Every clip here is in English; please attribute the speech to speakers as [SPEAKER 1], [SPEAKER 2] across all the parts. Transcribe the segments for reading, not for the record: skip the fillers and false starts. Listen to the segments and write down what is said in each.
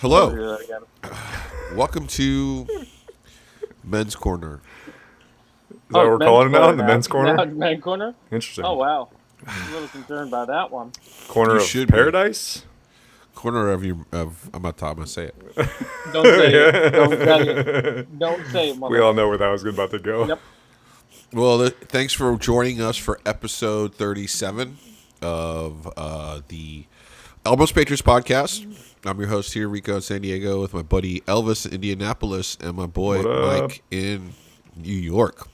[SPEAKER 1] Never
[SPEAKER 2] Hello.
[SPEAKER 1] do that again.
[SPEAKER 2] Welcome to Men's Corner.
[SPEAKER 3] Is that
[SPEAKER 1] Oh,
[SPEAKER 3] what
[SPEAKER 1] it's
[SPEAKER 3] we're
[SPEAKER 1] men's
[SPEAKER 3] calling it now?
[SPEAKER 1] corner
[SPEAKER 3] The
[SPEAKER 1] now.
[SPEAKER 3] men's
[SPEAKER 1] Now
[SPEAKER 3] corner?
[SPEAKER 1] it's men's corner. Oh
[SPEAKER 3] Interesting.
[SPEAKER 1] wow, a little concerned by that one.
[SPEAKER 3] Corner
[SPEAKER 2] You
[SPEAKER 3] of
[SPEAKER 2] should be.
[SPEAKER 3] paradise?
[SPEAKER 2] Corner of your of I'm not I'm gonna say it.
[SPEAKER 1] Don't say it. Don't say it. Don't say it,
[SPEAKER 3] We all
[SPEAKER 1] motherfucker.
[SPEAKER 3] know where that was about to go.
[SPEAKER 1] Yep.
[SPEAKER 2] Well, thanks for joining us for episode 37 of the Elbows Patriots podcast. I'm your host here, Rico in San Diego, with my buddy Elvis in Indianapolis and my boy
[SPEAKER 3] What up?
[SPEAKER 2] Mike in New York.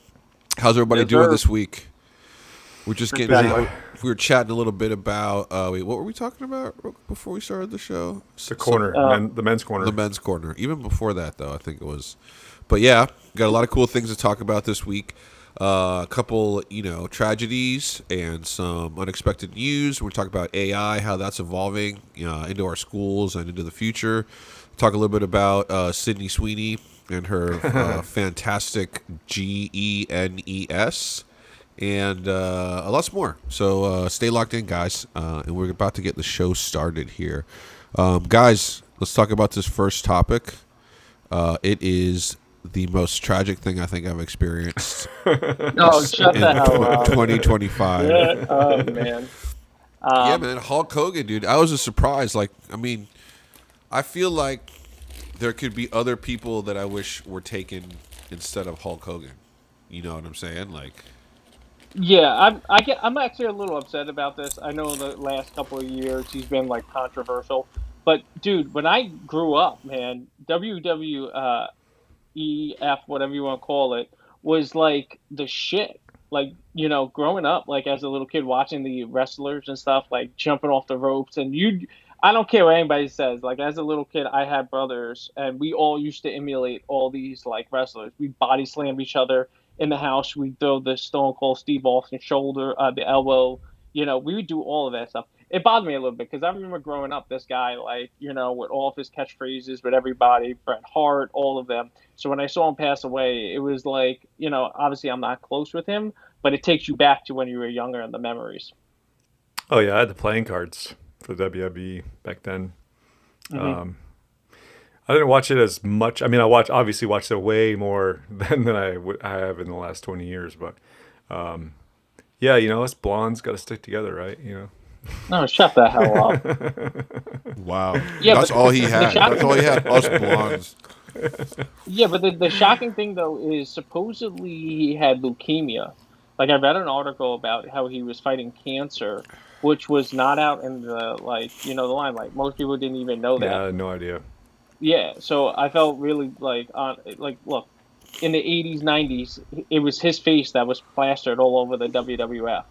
[SPEAKER 2] How's everybody
[SPEAKER 1] Yes,
[SPEAKER 2] doing
[SPEAKER 1] sir.
[SPEAKER 2] this week? We're just
[SPEAKER 1] Pretty
[SPEAKER 2] getting.
[SPEAKER 1] busy.
[SPEAKER 2] We were chatting a little bit about. Wait, what were we talking about before we started the show?
[SPEAKER 3] The corner. The men's corner.
[SPEAKER 2] The men's corner. Even before that, though, I think it was. But yeah, got a lot of cool things to talk about this week. A couple, tragedies and some unexpected news. We talk about AI, how that's evolving into our schools and into the future. Talk a little bit about Sydney Sweeney and her fantastic GENES. And lots more. So stay locked in, guys. And we're about to get the show started here. Guys, let's talk about this first topic. It is the most tragic thing I think I've experienced
[SPEAKER 1] Oh, shut
[SPEAKER 2] in
[SPEAKER 1] the hell up.
[SPEAKER 2] 2025.
[SPEAKER 1] Yeah. Oh man.
[SPEAKER 2] Yeah, man, Hulk Hogan, dude. I was a surprise. I feel like there could be other people that I wish were taken instead of Hulk Hogan. You know what I'm saying?
[SPEAKER 1] Yeah, I'm actually a little upset about this. I know the last couple of years he's been like controversial, but dude, when I grew up, man, WWEF, whatever you want to call it, was like the shit. Like, growing up, like as a little kid watching the wrestlers and stuff, like jumping off the ropes, and I don't care what anybody says. Like as a little kid, I had brothers, and we all used to emulate all these like wrestlers. We body slam each other in the house. We throw the Stone Cold Steve Austin shoulder, the elbow. We would do all of that stuff. It bothered me a little bit because I remember growing up, this guy, like, with all of his catchphrases, with everybody, Bret Hart, all of them. So when I saw him pass away, it was like, obviously I'm not close with him, but it takes you back to when you were younger and the memories.
[SPEAKER 3] Oh, yeah. I had the playing cards for the WWE back then.
[SPEAKER 1] Mm-hmm.
[SPEAKER 3] I didn't watch it as much. I mean, obviously watched it way more than I have in the last 20 years. But yeah, us blondes got to stick together, right?
[SPEAKER 1] No, shut the hell up.
[SPEAKER 2] Wow.
[SPEAKER 1] Yeah,
[SPEAKER 2] That's
[SPEAKER 1] but
[SPEAKER 2] all he
[SPEAKER 1] the
[SPEAKER 2] had.
[SPEAKER 1] shocking,
[SPEAKER 2] That's all he had. Us blondes.
[SPEAKER 1] yeah, but the shocking thing though is supposedly he had leukemia. Like I read an article about how he was fighting cancer, which was not out in the the limelight. Most people didn't even know
[SPEAKER 3] Yeah,
[SPEAKER 1] that.
[SPEAKER 3] I had no idea.
[SPEAKER 1] Yeah, so I felt really look, in the 80s, 90s, it was his face that was plastered all over the WWF.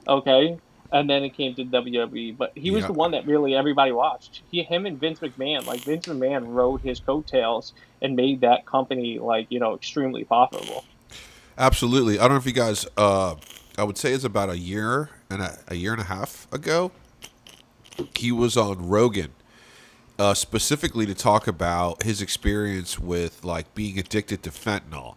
[SPEAKER 1] Okay? And then it came to WWE, but he was
[SPEAKER 2] Yeah.
[SPEAKER 1] the one that really everybody watched. Him and Vince McMahon, like Vince McMahon rode his coattails and made that company extremely profitable.
[SPEAKER 2] Absolutely. I don't know if you guys. I would say it's about a year and a half ago. He was on Rogan, specifically to talk about his experience with being addicted to fentanyl,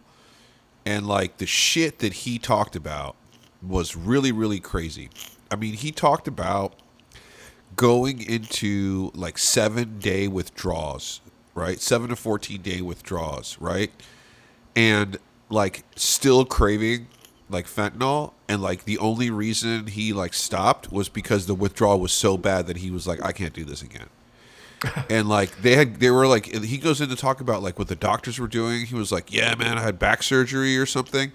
[SPEAKER 2] and the shit that he talked about was really really crazy. I mean, he talked about going into 7-day withdrawals, right? 7 to 14 day withdrawals, right? And still craving fentanyl, and the only reason he stopped was because the withdrawal was so bad that he was like, I can't do this again. And they were he goes in to talk about what the doctors were doing. He was like, yeah man, I had back surgery or something.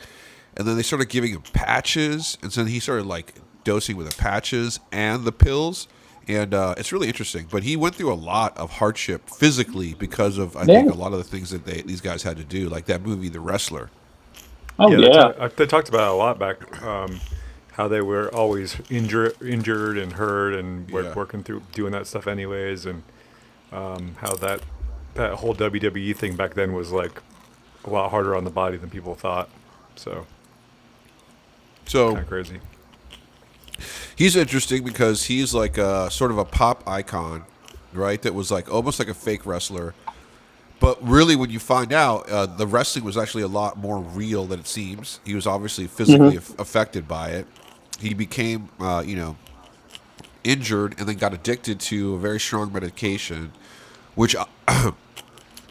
[SPEAKER 2] And then they started giving him patches, and so he started dosing with the patches and the pills. And it's really interesting. But he went through a lot of hardship physically because of, I think, a lot of the things that these guys had to do, like that movie, The Wrestler.
[SPEAKER 1] Oh
[SPEAKER 3] Yeah,
[SPEAKER 1] yeah.
[SPEAKER 3] they talked about it a lot back. How they were always injured and hurt, and
[SPEAKER 2] Yeah.
[SPEAKER 3] working through doing that stuff anyways, and how that whole WWE thing back then was a lot harder on the body than people thought. So
[SPEAKER 2] So
[SPEAKER 3] kind of crazy.
[SPEAKER 2] he's interesting because he's a sort of a pop icon, right? That was almost like a fake wrestler. But really, when you find out, the wrestling was actually a lot more real than it seems. He was obviously physically affected by it. He became, injured and then got addicted to a very strong medication, which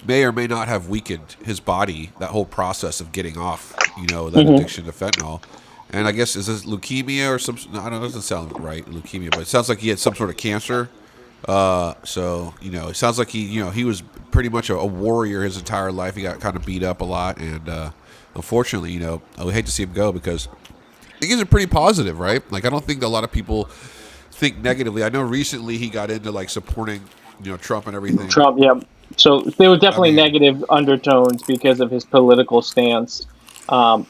[SPEAKER 2] may or may not have weakened his body. That whole process of getting off, that addiction to fentanyl. And I guess is this leukemia or some? No, I don't know. It doesn't sound right, leukemia, but it sounds like he had some sort of cancer. So it sounds like he was pretty much a warrior his entire life. He got kind of beat up a lot, and unfortunately, I would hate to see him go because I think he's pretty positive, right? Like I don't think a lot of people think negatively. I know recently he got into like supporting, Trump and everything.
[SPEAKER 1] Trump, yeah. So there were definitely
[SPEAKER 2] I mean-
[SPEAKER 1] negative undertones because of his political stance.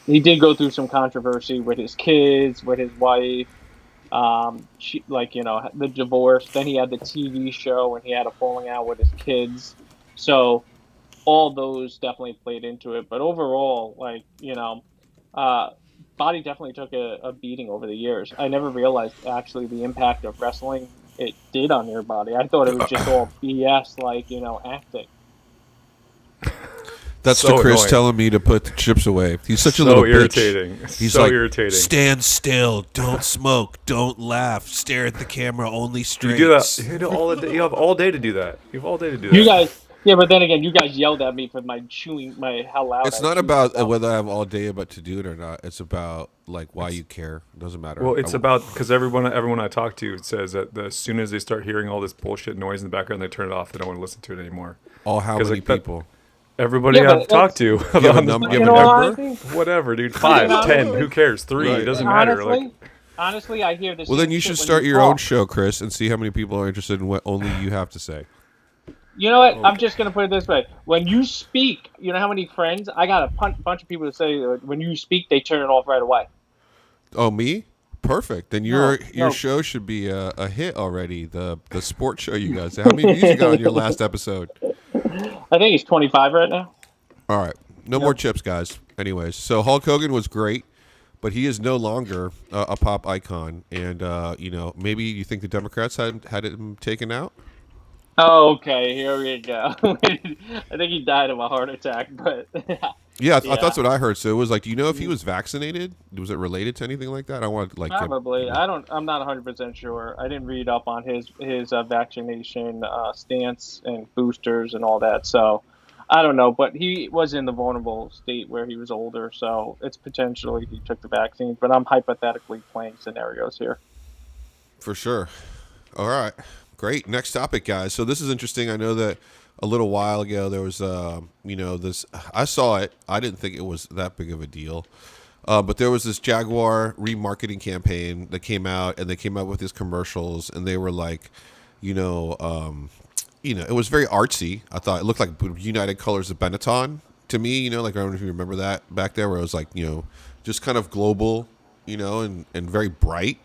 [SPEAKER 1] He did go through some controversy with his kids, with his wife. The divorce. Then he had the TV show and he had a falling out with his kids. So all those definitely played into it. But overall, body definitely took a beating over the years. I never realized actually the impact of wrestling it did on your body. I thought it was just all BS, acting.
[SPEAKER 2] That's
[SPEAKER 3] So
[SPEAKER 2] the Chris
[SPEAKER 3] annoying.
[SPEAKER 2] telling me to put the chips away. He's such a
[SPEAKER 3] So
[SPEAKER 2] little
[SPEAKER 3] irritating.
[SPEAKER 2] bitch. He's
[SPEAKER 3] So
[SPEAKER 2] like,
[SPEAKER 3] irritating.
[SPEAKER 2] stand still, don't smoke, don't laugh, stare at the camera, only straight.
[SPEAKER 3] You do that. You have all day to do that. You have all day to do that.
[SPEAKER 1] You guys, yeah, but then again, you guys yelled at me for how loud.
[SPEAKER 2] It's
[SPEAKER 1] I
[SPEAKER 2] not
[SPEAKER 1] chewed
[SPEAKER 2] about
[SPEAKER 1] myself.
[SPEAKER 2] whether I have all day about to do it or not. It's about like why you care. It doesn't matter.
[SPEAKER 3] Well, it's about because everyone I talk to says that as soon as they start hearing all this bullshit noise in the background, they turn it off. They don't want to listen to it anymore.
[SPEAKER 2] all how
[SPEAKER 3] 'cause,
[SPEAKER 2] many
[SPEAKER 3] like, that-
[SPEAKER 2] people.
[SPEAKER 3] Everybody
[SPEAKER 1] Yeah, but
[SPEAKER 3] I've talked to,
[SPEAKER 2] You have a
[SPEAKER 3] on this-
[SPEAKER 2] number? You
[SPEAKER 1] You
[SPEAKER 2] have a
[SPEAKER 1] know,
[SPEAKER 2] number?
[SPEAKER 1] honestly,
[SPEAKER 3] whatever, dude, 5,
[SPEAKER 1] Yeah,
[SPEAKER 3] 10,
[SPEAKER 1] honestly-
[SPEAKER 3] who cares? 3,
[SPEAKER 2] Right.
[SPEAKER 3] it doesn't matter.
[SPEAKER 1] honestly, I hear this.
[SPEAKER 2] Well, then you should start your own show, Chris, and see how many people are interested in what only you have to say.
[SPEAKER 1] You know what? I'm just gonna put it this way: when you speak, you know how many friends I got a bunch of people to say when you speak, they turn it off right away.
[SPEAKER 2] Oh, me? Perfect. Then your
[SPEAKER 1] No.
[SPEAKER 2] show should be a hit already. The sports show you guys. How many views you got on your last episode?
[SPEAKER 1] I think he's 25 right now.
[SPEAKER 2] All right. No more chips, guys. Anyways, so Hulk Hogan was great, but he is no longer a pop icon. And, maybe you think the Democrats had him taken out?
[SPEAKER 1] Oh, okay, here we go. I think he died of a heart attack, but
[SPEAKER 2] Yeah,
[SPEAKER 1] Yeah.
[SPEAKER 2] that's what I heard. So it was like, do you know if he was vaccinated? Was it related to anything like that? I want to
[SPEAKER 1] probably. I'm not 100% sure. I didn't read up on his vaccination stance and boosters and all that, so I don't know. But he was in the vulnerable state where he was older, so it's potentially he took the vaccine. But I'm hypothetically playing scenarios here.
[SPEAKER 2] For sure. All right. Great. Next topic, guys. So this is interesting. I know that a little while ago there was, this. I saw it. I didn't think it was that big of a deal. But there was this Jaguar remarketing campaign that came out, and they came out with these commercials, and they were like, it was very artsy. I thought it looked like United Colors of Benetton to me. Like I don't know if you remember that back there, where it was like, just kind of global, and very bright.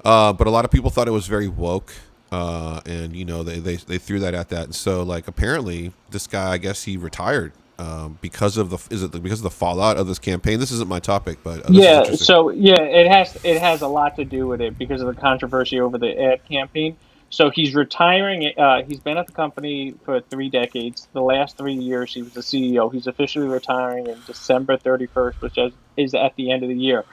[SPEAKER 2] But a lot of people thought it was very woke, and they threw that at that. And so like apparently this guy, I guess he retired because of the fallout of this campaign. This isn't my topic, but this is
[SPEAKER 1] Yeah,
[SPEAKER 2] interesting.
[SPEAKER 1] so it has a lot to do with it because of the controversy over the ad campaign. So he's retiring. He's been at the company for 3 decades. The last 3 years, he was the CEO. He's officially retiring in December 31st, which is at the end of the year.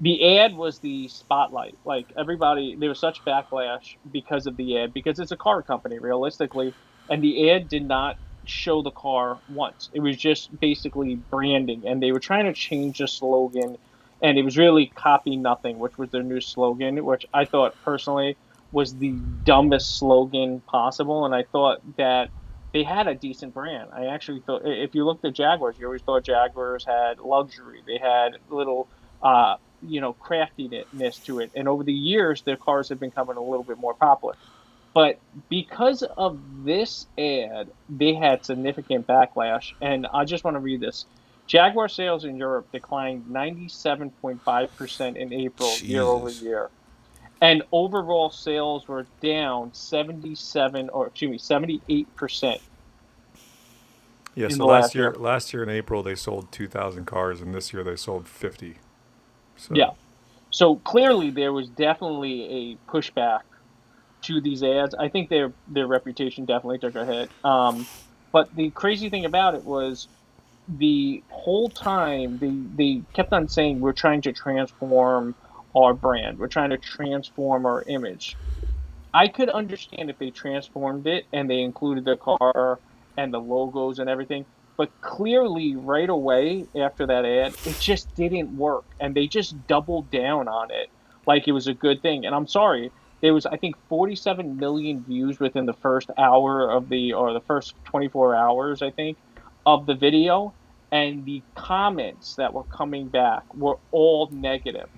[SPEAKER 1] The ad was the spotlight. Like everybody, there was such backlash because of the ad, because it's a car company, realistically, and the ad did not show the car once. It was just basically branding, and they were trying to change the slogan, and it was really "Copy Nothing," which was their new slogan, which I thought personally was the dumbest slogan possible. And I thought that they had a decent brand. I actually thought, if you looked at Jaguars, you always thought Jaguars had luxury. They had little, craftiness to it. And over the years, their cars have been becoming a little bit more popular. But because of this ad, they had significant backlash. And I just want to read this. Jaguar sales in Europe declined 97.5% in April, year over
[SPEAKER 2] Jesus.
[SPEAKER 1] year. And overall sales were down 78%.
[SPEAKER 3] Yeah,
[SPEAKER 1] in
[SPEAKER 3] so
[SPEAKER 1] the
[SPEAKER 3] last
[SPEAKER 1] last
[SPEAKER 3] year in April they sold 2,000 cars, and this year they sold 50. So,
[SPEAKER 1] Yeah. So clearly there was definitely a pushback to these ads. I think their reputation definitely took a hit. But the crazy thing about it was the whole time they kept on saying we're trying to transform our brand. We're trying to transform our image. I could understand if they transformed it and they included the car and the logos and everything, but clearly right away after that ad, it just didn't work, and they just doubled down on it like it was a good thing. And I'm sorry, there was I think 47 million views within the first hour of the or the first 24 hours, I think, of the video, and the comments that were coming back were all negative.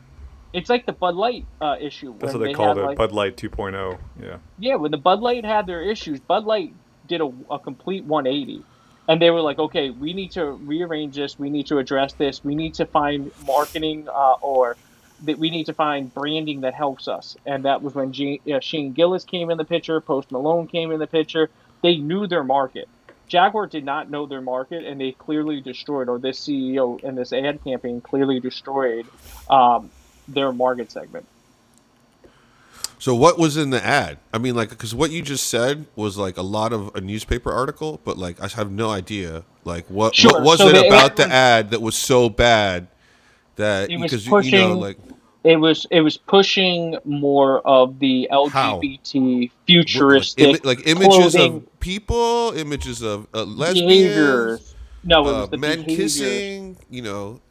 [SPEAKER 1] It's like the Bud Light issue
[SPEAKER 3] That's what
[SPEAKER 1] when
[SPEAKER 3] they
[SPEAKER 1] they had
[SPEAKER 3] called it,
[SPEAKER 1] like
[SPEAKER 3] Bud Light 2.0. Yeah.
[SPEAKER 1] yeah, when the Bud Light had their issues, Bud Light did a complete 180. And they were like, okay, we need to rearrange this. We need to address this. We need to find marketing or that we need to find branding that helps us. And that was when Shane Gillis came in the picture, Post Malone came in the picture. They knew their market. Jaguar did not know their market, and they clearly destroyed, or this CEO and this ad campaign clearly destroyed their market segment.
[SPEAKER 2] So what was in the ad? I mean, like, because what you just said was like a lot of a newspaper article, but like I have no idea, like what
[SPEAKER 1] Sure.
[SPEAKER 2] was
[SPEAKER 1] So
[SPEAKER 2] it
[SPEAKER 1] the
[SPEAKER 2] about
[SPEAKER 1] ad
[SPEAKER 2] the
[SPEAKER 1] was
[SPEAKER 2] ad that was so bad that
[SPEAKER 1] it was
[SPEAKER 2] because
[SPEAKER 1] pushing
[SPEAKER 2] like
[SPEAKER 1] it was pushing more of the
[SPEAKER 2] how
[SPEAKER 1] LGBT
[SPEAKER 2] like,
[SPEAKER 1] futuristic
[SPEAKER 2] like images
[SPEAKER 1] clothing
[SPEAKER 2] of people, images of lesbians,
[SPEAKER 1] behaviors. No, it was the
[SPEAKER 2] men
[SPEAKER 1] behaviors.
[SPEAKER 2] kissing.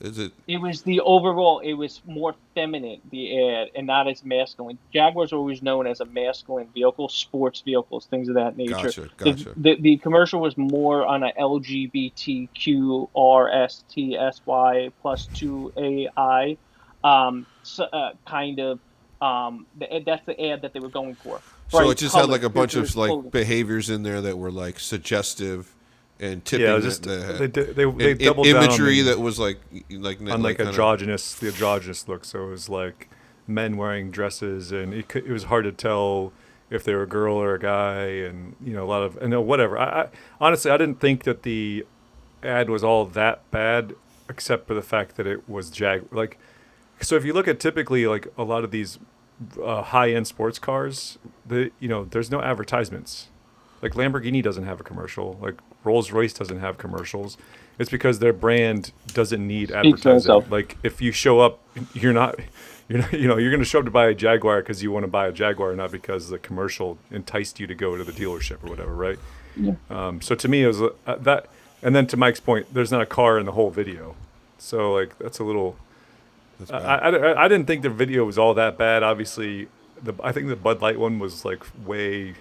[SPEAKER 2] Is it?
[SPEAKER 1] It was the overall. It was more feminine, the ad, and not as masculine. Jaguar's always known as a masculine vehicle, sports vehicles, things of that nature.
[SPEAKER 2] Gotcha,
[SPEAKER 1] The
[SPEAKER 2] gotcha.
[SPEAKER 1] the commercial was more on a LGBTQRSTSY plus two AI, kind of. That's the ad that they were going for.
[SPEAKER 2] So it
[SPEAKER 1] Bright
[SPEAKER 2] just had like
[SPEAKER 1] colors,
[SPEAKER 2] a bunch of
[SPEAKER 1] futurist
[SPEAKER 2] like
[SPEAKER 1] clothing.
[SPEAKER 2] behaviors in there that were like suggestive and
[SPEAKER 3] Yeah, it
[SPEAKER 2] tipping
[SPEAKER 3] was just
[SPEAKER 2] the
[SPEAKER 3] they
[SPEAKER 2] and
[SPEAKER 3] doubled down on
[SPEAKER 2] imagery
[SPEAKER 3] the
[SPEAKER 2] that was like
[SPEAKER 3] on like
[SPEAKER 2] kind of
[SPEAKER 3] the androgynous look. So it was like men wearing dresses, and it was hard to tell if they were a girl or a guy, and a lot of and whatever. I honestly I didn't think that the ad was all that bad, except for the fact that it was like. So if you look at typically like a lot of these high end sports cars, there's no advertisements. Like Lamborghini doesn't have a commercial. Like Rolls Royce doesn't have commercials. It's because their brand doesn't need
[SPEAKER 1] Speaks for
[SPEAKER 3] advertising.
[SPEAKER 1] himself.
[SPEAKER 3] Like if you show up, you're not, you're going to show up to buy a Jaguar because you want to buy a Jaguar, not because the commercial enticed you to go to the dealership or whatever, right?
[SPEAKER 1] Yeah.
[SPEAKER 3] So to me, it was that. And then to Mike's point, there's not a car in the whole video. So like that's a little.
[SPEAKER 2] that's
[SPEAKER 3] I,
[SPEAKER 2] bad.
[SPEAKER 3] I didn't think the video was all that bad. Obviously, I think the Bud Light one was like way.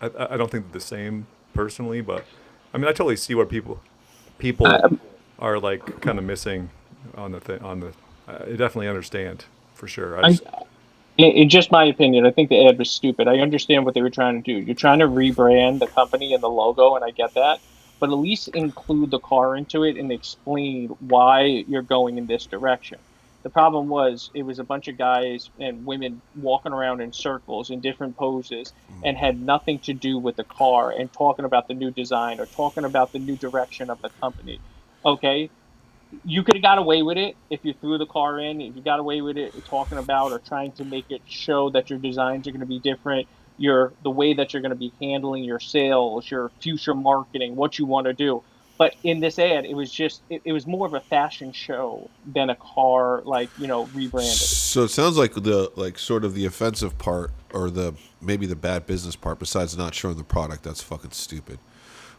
[SPEAKER 3] I don't think they're the same personally, but I mean I totally see where people
[SPEAKER 1] Um,
[SPEAKER 3] are like kind of missing on the thing on the. I definitely understand for sure. I
[SPEAKER 1] I,
[SPEAKER 3] just
[SPEAKER 1] in just my opinion, I think the ad was stupid. I understand what they were trying to do. You're trying to rebrand the company and the logo, and I get that. But at least include the car into it and explain why you're going in this direction. The problem was it was a bunch of guys and women walking around in circles in different poses and had nothing to do with the car and talking about the new design or talking about the new direction of the company. Okay, you could have got away with it if you threw the car in. If you got away with it talking about or trying to make it show that your designs are going to be different, the way that you're going to be handling your sales, your future marketing, what you want to do. But in this ad, it was more of a fashion show than a car rebranded.
[SPEAKER 2] So it sounds like the like sort of the offensive part or the maybe the bad business part besides not showing the product that's fucking stupid.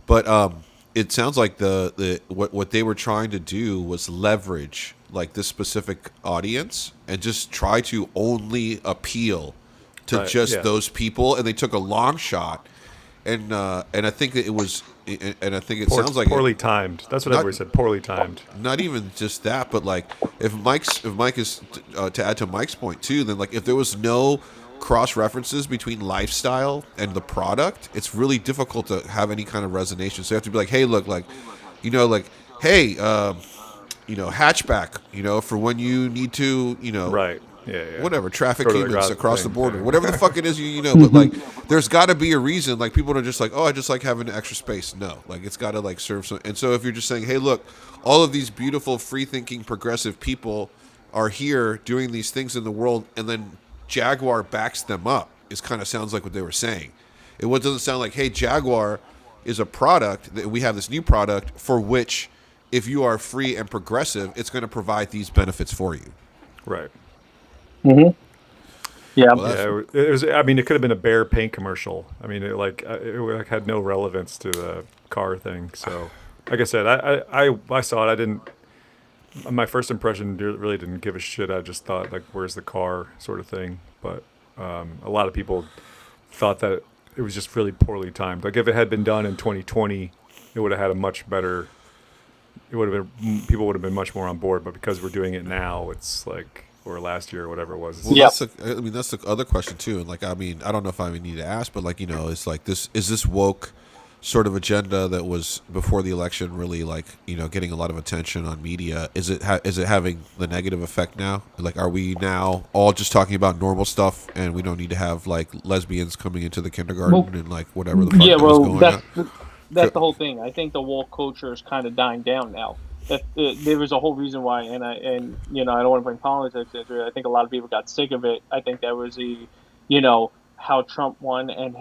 [SPEAKER 2] But it sounds like the what they were trying to do was leverage like this specific audience and just try to only appeal to
[SPEAKER 3] right,
[SPEAKER 2] just
[SPEAKER 3] yeah.
[SPEAKER 2] those people, and they took a long shot. And I think that it was, and I think it sounds like
[SPEAKER 3] poorly timed. That's what
[SPEAKER 2] not
[SPEAKER 3] everybody said. Poorly timed.
[SPEAKER 2] not even just that, but like if Mike is to add to Mike's point too, then like if there was no cross references between lifestyle and the product, it's really difficult to have any kind of resonation. So you have to be like, hey, look, like, like, hey, hatchback, for when you need to,
[SPEAKER 3] Right. Yeah. Yeah.
[SPEAKER 2] whatever traffic
[SPEAKER 3] Go to the
[SPEAKER 2] humans
[SPEAKER 3] garage
[SPEAKER 2] across the
[SPEAKER 3] thing,
[SPEAKER 2] border,
[SPEAKER 3] yeah.
[SPEAKER 2] whatever the fuck it is, but like there's got to be a reason. Like people are just like, oh, I just like having extra space. No, like it's got to like serve some. And so if you're just saying, hey, look, all of these beautiful, free-thinking, progressive people are here doing these things in the world, and then Jaguar backs them up. It kind of sounds like what they were saying. Doesn't sound like, hey, Jaguar is a product that we have this new product for which, if you are free and progressive, it's going to provide these benefits for you.
[SPEAKER 3] Right.
[SPEAKER 1] Mm-hmm. Yeah.
[SPEAKER 2] Well, that's
[SPEAKER 3] Yeah, it was. I mean, it could have been a Bear paint commercial. I mean, it had no relevance to the car thing. So, like I said, I saw it. I didn't. My first impression really didn't give a shit. I just thought like, "Where's the car?" sort of thing. But a lot of people thought that it was just really poorly timed. Like if it had been done in 2020, it would have had a much better. It would have been people would have been much more on board. But because we're doing it now, it's like or last year or whatever it was.
[SPEAKER 2] well.
[SPEAKER 1] Yep.
[SPEAKER 2] That's the other question too. And like, I mean, I don't know if I even need to ask, but like, it's like this is this woke sort of agenda that was before the election really like getting a lot of attention on media. Is it is it having the negative effect now? Like, are we now all just talking about normal stuff and we don't need to have like lesbians coming into the kindergarten
[SPEAKER 1] Well,
[SPEAKER 2] and like whatever the fuck
[SPEAKER 1] Yeah,
[SPEAKER 2] is
[SPEAKER 1] well,
[SPEAKER 2] going
[SPEAKER 1] that's
[SPEAKER 2] on?
[SPEAKER 1] that's the whole thing. I think the woke culture is kind of dying down now. There was a whole reason why, and I don't want to bring politics into it. I think a lot of people got sick of it. I think that was how Trump won and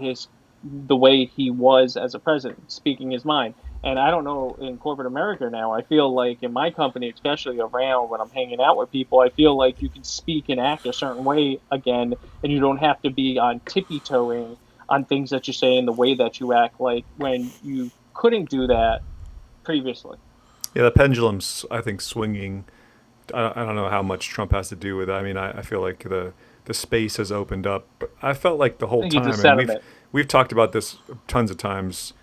[SPEAKER 1] the way he was as a president, speaking his mind. And I don't know in corporate America now. I feel like in my company, especially around when I'm hanging out with people, I feel like you can speak and act a certain way again, and you don't have to be on tippy toeing on things that you say and the way that you act, like when you couldn't do that previously.
[SPEAKER 3] Yeah, the pendulum's I think swinging. I don't know how much Trump has to do with it. I mean, I feel like the space has opened up. But I felt like the
[SPEAKER 1] I
[SPEAKER 3] whole
[SPEAKER 1] think it's a
[SPEAKER 3] time, and we've
[SPEAKER 1] sentiment.
[SPEAKER 3] we've talked about this tons of times,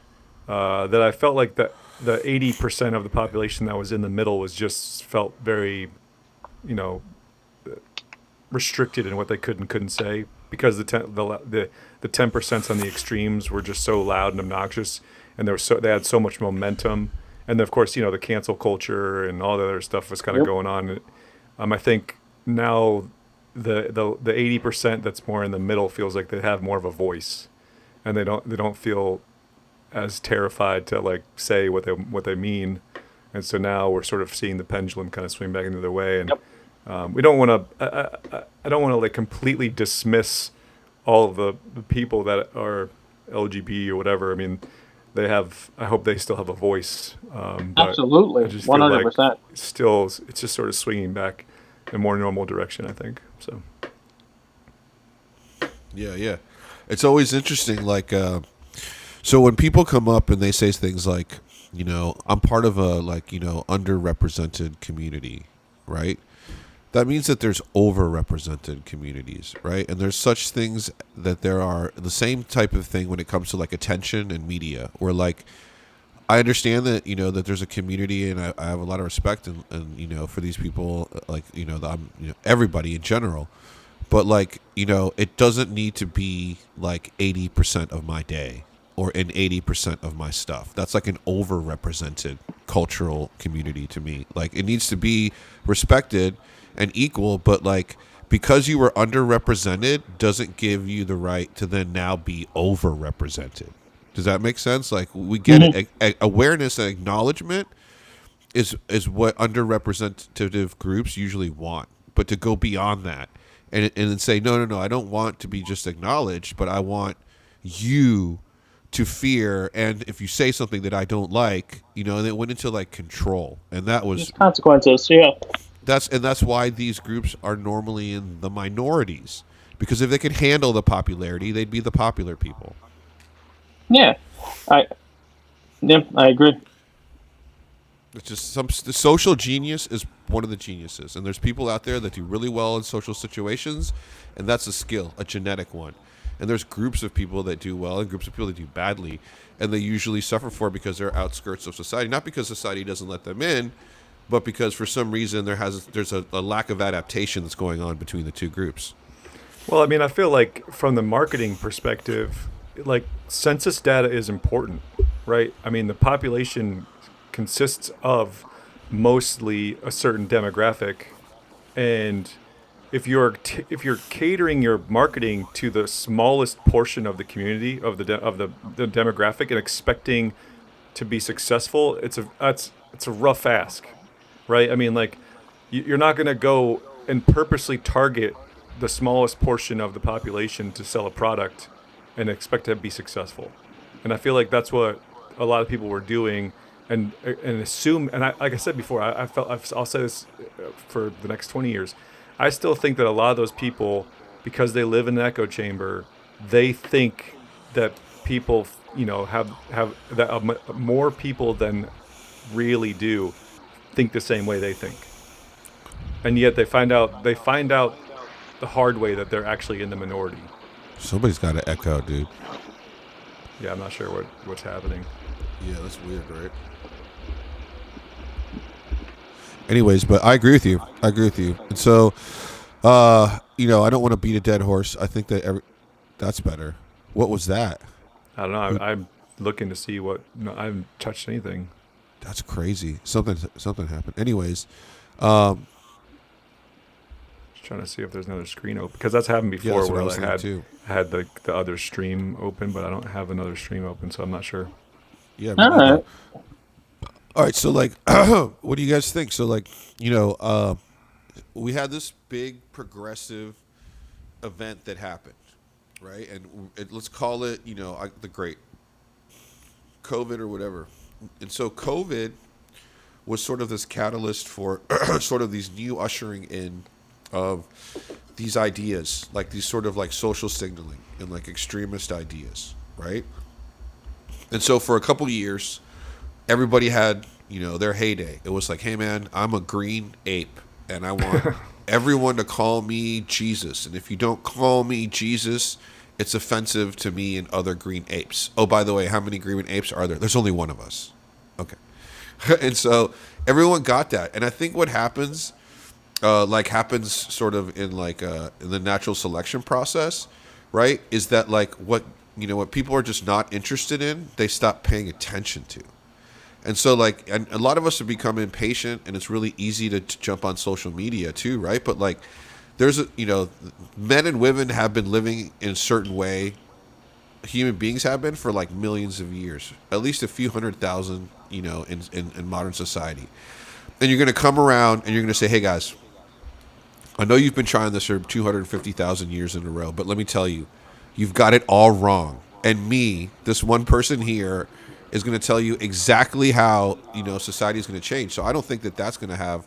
[SPEAKER 3] that I felt like the 80% of the population that was in the middle was just felt very, you know, restricted in what they could and couldn't say because the 10% on the extremes were just so loud and obnoxious, and they had so much momentum, and then, of course the cancel culture and all the other stuff was kind of
[SPEAKER 1] Yep.
[SPEAKER 3] going on. I think now the 80% that's more in the middle feels like they have more of a voice, and they don't feel as terrified to like say what they mean, and so now we're sort of seeing the pendulum kind of swing back into their way, and
[SPEAKER 1] Yep.
[SPEAKER 3] we don't want to. I don't want to like completely dismiss all of the people that are LGBT or whatever. I mean, they have. I hope they still have a voice, but
[SPEAKER 1] Absolutely,
[SPEAKER 3] I just
[SPEAKER 1] one
[SPEAKER 3] feel
[SPEAKER 1] hundred
[SPEAKER 3] like
[SPEAKER 1] percent.
[SPEAKER 3] still it's just sort of swinging back in a more normal direction. I think so.
[SPEAKER 2] Yeah, yeah. It's always interesting. Like, so when people come up and they say things like, I'm part of a like, underrepresented community, right? That means that there's overrepresented communities, right? And there's such things that there are the same type of thing when it comes to like attention and media, where like I understand that that there's a community, and I have a lot of respect and for these people, like everybody in general, but like it doesn't need to be like 80% of my day or in 80% of my stuff. That's like an overrepresented cultural community to me. Like it needs to be respected and equal, but like because you were underrepresented doesn't give you the right to then now be overrepresented. Does that make sense? Like we get it. Awareness and acknowledgement is what underrepresentative groups usually want. But to go beyond that and then say no, I don't want to be just acknowledged, but I want you to fear, and if you say something that I don't like, and it went into like control, and that was
[SPEAKER 1] There's consequences. Yeah.
[SPEAKER 2] that's why these groups are normally in the minorities, because if they could handle the popularity, they'd be the popular people.
[SPEAKER 1] Yeah. I I agree.
[SPEAKER 2] It's just the social genius is one of the geniuses, and there's people out there that do really well in social situations, and that's a skill, a genetic one. And there's groups of people that do well and groups of people that do badly, and they usually suffer for it because they're outskirts of society, not because society doesn't let them in, but because for some reason there's a lack of adaptation that's going on between the two groups.
[SPEAKER 3] Well, I mean, I feel like from the marketing perspective, like census data is important, right? I mean, the population consists of mostly a certain demographic, and if you're catering your marketing to the smallest portion of the community of the demographic and expecting to be successful, it's a rough ask, right? I mean, like you're not going to go and purposely target the smallest portion of the population to sell a product and expect to be successful. And I feel like that's what a lot of people were doing, and assume. And like I said before, I'll say this for the next 20 years. I still think that a lot of those people because they live in an echo chamber, they think that people, have that more people than really do think the same way they think, and yet they find out the hard way that they're actually in the minority.
[SPEAKER 2] Somebody's got an echo, dude.
[SPEAKER 3] Yeah, I'm not sure what's happening.
[SPEAKER 2] Yeah, that's weird, right? Anyways, but I agree with you. I agree with you. And so, I don't want to beat a dead horse. I think that that's better. What was that?
[SPEAKER 3] I don't know. I'm looking to see what. No, I haven't touched anything.
[SPEAKER 2] That's crazy. Something happened. Anyways,
[SPEAKER 3] Just trying to see if there's another screen open, because that's happened
[SPEAKER 2] yeah,
[SPEAKER 3] before
[SPEAKER 2] that's what I
[SPEAKER 3] where
[SPEAKER 2] was
[SPEAKER 3] I
[SPEAKER 2] thinking
[SPEAKER 3] had
[SPEAKER 2] too.
[SPEAKER 3] the other stream open, but I don't have another stream open, so I'm not sure.
[SPEAKER 2] Yeah.
[SPEAKER 1] All right.
[SPEAKER 2] All right. So, like, what do you guys think? So, like, we had this big progressive event that happened, right? And let's call it, the great COVID or whatever. And so, COVID was sort of this catalyst for sort of these new ushering in of these ideas, like these sort of like social signaling and like extremist ideas, right? And so for a couple years, everybody had, their heyday. It was like, hey man, I'm a green ape and I want everyone to call me Jesus. And if you don't call me Jesus, it's offensive to me and other green apes. Oh, by the way, how many green apes are there? There's only one of us. Okay. And so everyone got that. And I think what happens, happens sort of in in the natural selection process, right? Is that like what people are just not interested in, they stop paying attention to. And so and a lot of us have become impatient, and it's really easy to jump on social media too, right? But like there's men and women have been living in a certain way. Human beings have been for like millions of years, at least a few 100,000, in modern society. And you're going to come around and you're going to say, hey guys, I know you've been trying this for 250,000 years in a row, but let me tell you, you've got it all wrong. And me, this one person here, is going to tell you exactly how, society is going to change. So I don't think that that's going to have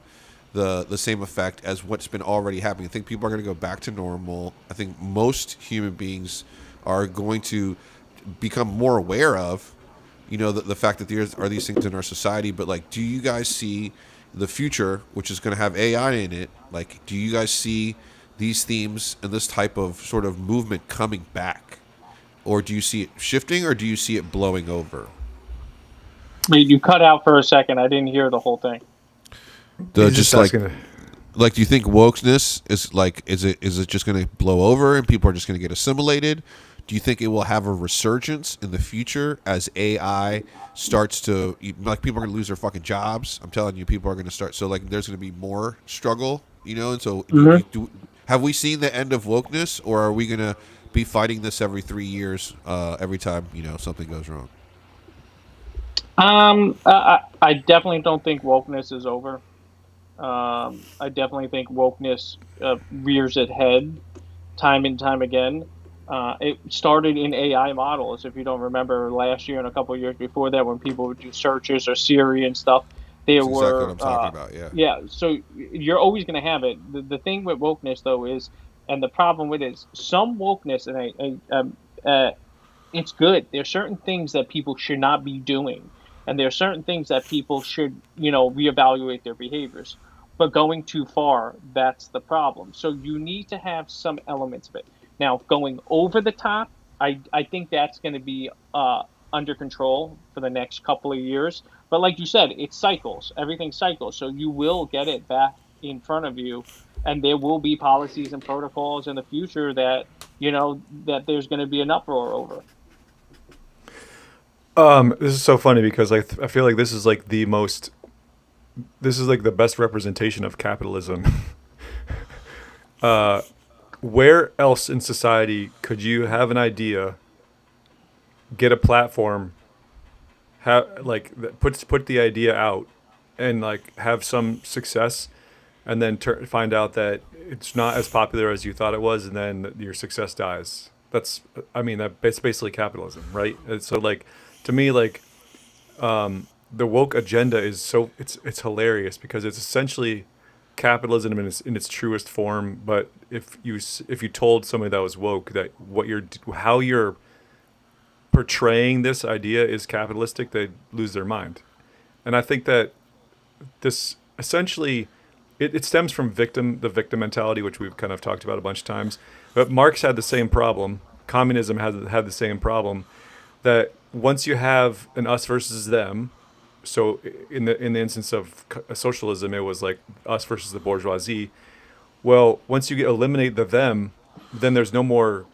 [SPEAKER 2] the same effect as what's been already happening. I think people are going to go back to normal. I think most human beings are going to become more aware of, the fact that there are these things in our society. But like, do you guys see the future, which is going to have AI in it? Like, do you guys see these themes and this type of sort of movement coming back? Or do you see it shifting, or do you see it blowing over?
[SPEAKER 1] You cut out for a second. I didn't hear the whole thing.
[SPEAKER 3] He's
[SPEAKER 2] Just
[SPEAKER 3] asking.
[SPEAKER 2] like, do you think wokeness is it just going to blow over and people are just going to get assimilated? Do you think it will have a resurgence in the future as AI starts to, like, people are going to lose their fucking jobs? I'm telling you, people are going to start. So like, there's going to be more struggle, and so have we seen the end of wokeness, or are we going to be fighting this every 3 years, every time something goes wrong?
[SPEAKER 1] I definitely don't think wokeness is over. I definitely think wokeness rears its head time and time again. It started in AI models, if you don't remember, last year and a couple of years before that, when people would do searches or Siri and stuff. There
[SPEAKER 2] That's exactly what
[SPEAKER 1] were
[SPEAKER 2] I'm talking about. Yeah.
[SPEAKER 1] yeah. So you're always going to have it. The thing with wokeness though is, and the problem with it is, some wokeness, and it's good. There are certain things that people should not be doing, and there are certain things that people should, reevaluate their behaviors. But going too far, that's the problem. So you need to have some elements of it. Now, going over the top, I think that's going to be under control for the next couple of years. But like you said, it cycles. Everything cycles. So you will get it back in front of you, and there will be policies and protocols in the future that, that there's going to be an uproar over.
[SPEAKER 3] This is so funny because I feel like this is like the best representation of capitalism. Where else in society could you have an idea, get a platform, put the idea out, and like have some success, and then find out that it's not as popular as you thought it was, and then your success dies? That's basically capitalism, right? And so like, to me, like, the woke agenda is it's hilarious because it's essentially capitalism in its truest form. But if you told somebody that was woke that how you're portraying this idea is capitalistic, they'd lose their mind. And I think that this essentially it stems from the victim mentality, which we've kind of talked about a bunch of times. But Marx had the same problem. Communism had the same problem, that once you have an us versus them, so in the instance of socialism, it was like us versus the bourgeoisie. Well, once you eliminate the them, then there's no more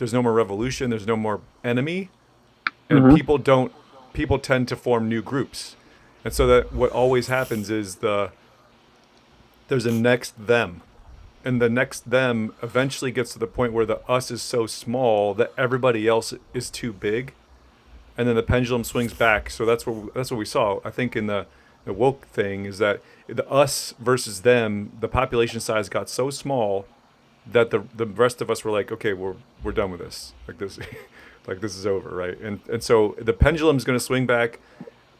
[SPEAKER 3] revolution, there's no more enemy, and people tend to form new groups. And so that what always happens is there's a next them. And the next them eventually gets to the point where the us is so small that everybody else is too big. And then the pendulum swings back. So that's what we saw. I think in the woke thing is that the us versus them, the population size got so small that the rest of us were like, okay, we're done with this. Like this like this is over, right? And so the pendulum's going to swing back.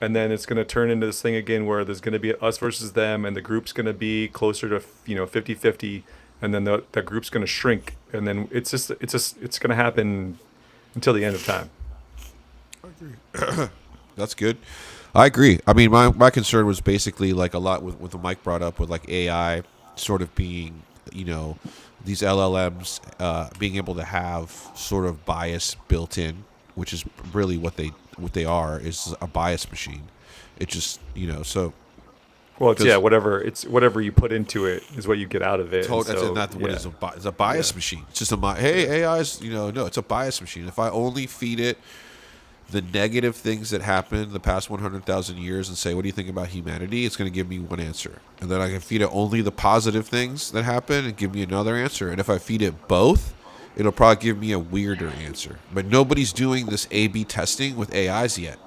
[SPEAKER 3] And then it's going to turn into this thing again where there's going to be us versus them, and the group's going to be closer to 50-50, and then the group's going to shrink, and then it's going to happen until the end of time.
[SPEAKER 2] I agree. That's good. I agree. I mean, my concern was basically like a lot with what Mike brought up with like AI sort of being, these LLMs being able to have sort of bias built in, which is really what they are, is a bias machine. It just, so.
[SPEAKER 3] Well, whatever you put into it is what you get out of it.
[SPEAKER 2] It's a bias machine. It's just AI is, no, it's a bias machine. If I only feed it the negative things that happened in the past 100,000 years and say, what do you think about humanity? It's going to give me one answer. And then I can feed it only the positive things that happen and give me another answer. And if I feed it both, it'll probably give me a weirder answer. But nobody's doing this A/B testing with AIs yet.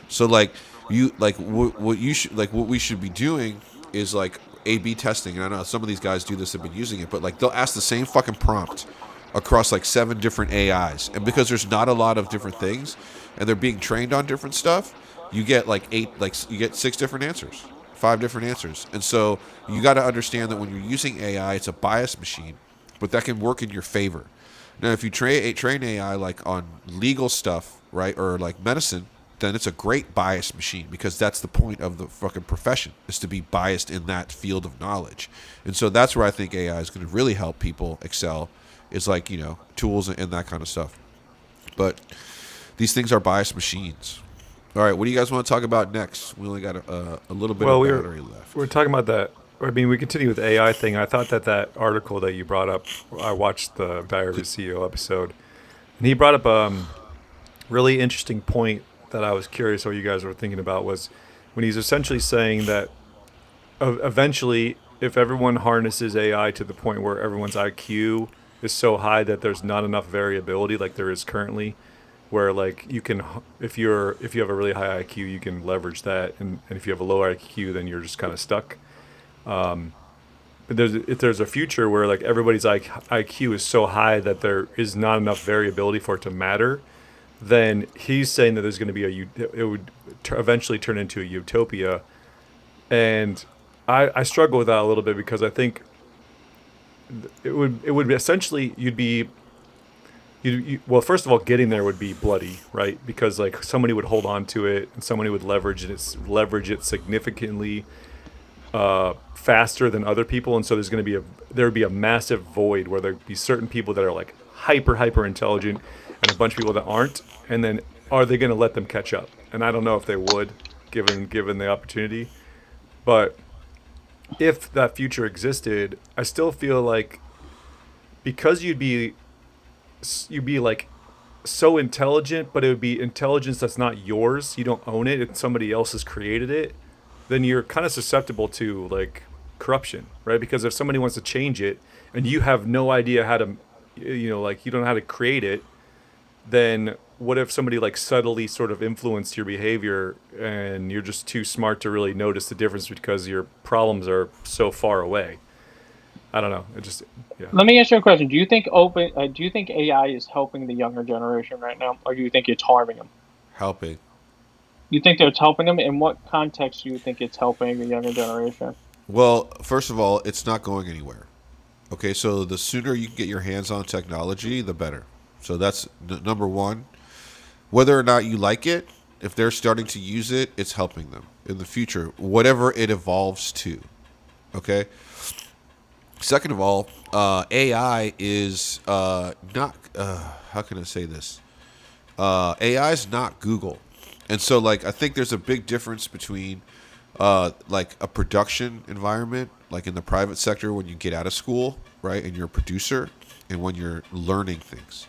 [SPEAKER 2] So what we should be doing is like A/B testing. And I know some of these guys do this, have been using it, but like they'll ask the same fucking prompt across like 7 different AIs. And because there's not a lot of different things and they're being trained on different stuff, you get you get 6 different answers, 5 different answers. And so you got to understand that when you're using AI, it's a bias machine, but that can work in your favor. Now, if you train AI like on legal stuff, right, or like medicine, then it's a great bias machine, because that's the point of the fucking profession, is to be biased in that field of knowledge. And so that's where I think AI is going to really help people excel, is like, tools and that kind of stuff. But these things are bias machines. All right, what do you guys want to talk about next? We only got a little bit of battery left.
[SPEAKER 3] We're talking about that. I mean, we continue with the AI thing. I thought that article that you brought up, I watched the Diary of a CEO episode, and he brought up a really interesting point that I was curious what you guys were thinking about, was when he's essentially saying that eventually, if everyone harnesses AI to the point where everyone's IQ is so high that there's not enough variability like there is currently, where like you can, if you have a really high IQ, you can leverage that, and if you have a low IQ, then you're just kind of stuck. But if there's a future where like everybody's IQ is so high that there is not enough variability for it to matter, then he's saying that there's going to be it would eventually turn into a utopia. And I struggle with that a little bit, because I think it would be essentially well, first of all, getting there would be bloody, right? Because like somebody would hold on to it, and somebody would leverage it significantly faster than other people, and so there would be a massive void where there'd be certain people that are like hyper intelligent and a bunch of people that aren't, and then are they going to let them catch up? And I don't know if they would, given the opportunity. But if that future existed, I still feel like, because you'd be like so intelligent, but it would be intelligence that's not yours, you don't own it, and somebody else has created it, then you're kind of susceptible to like corruption, right? Because if somebody wants to change it and you have no idea how to, like you don't know how to create it, then what if somebody like subtly sort of influenced your behavior and you're just too smart to really notice the difference because your problems are so far away? I don't know.
[SPEAKER 1] Let me ask you a question. Do you think AI is helping the younger generation right now, or do you think it's harming them?
[SPEAKER 2] Helping.
[SPEAKER 1] You think that it's helping them? In what context do you think it's helping the younger generation?
[SPEAKER 2] Well, first of all, it's not going anywhere. Okay, so the sooner you can get your hands on technology, the better. So that's number one. Whether or not you like it, if they're starting to use it, it's helping them in the future, whatever it evolves to. Okay. Second of all, AI is not. How can I say this? AI is not Google, and so like I think there's a big difference between like a production environment, like in the private sector when you get out of school, right, and you're a producer, and when you're learning things.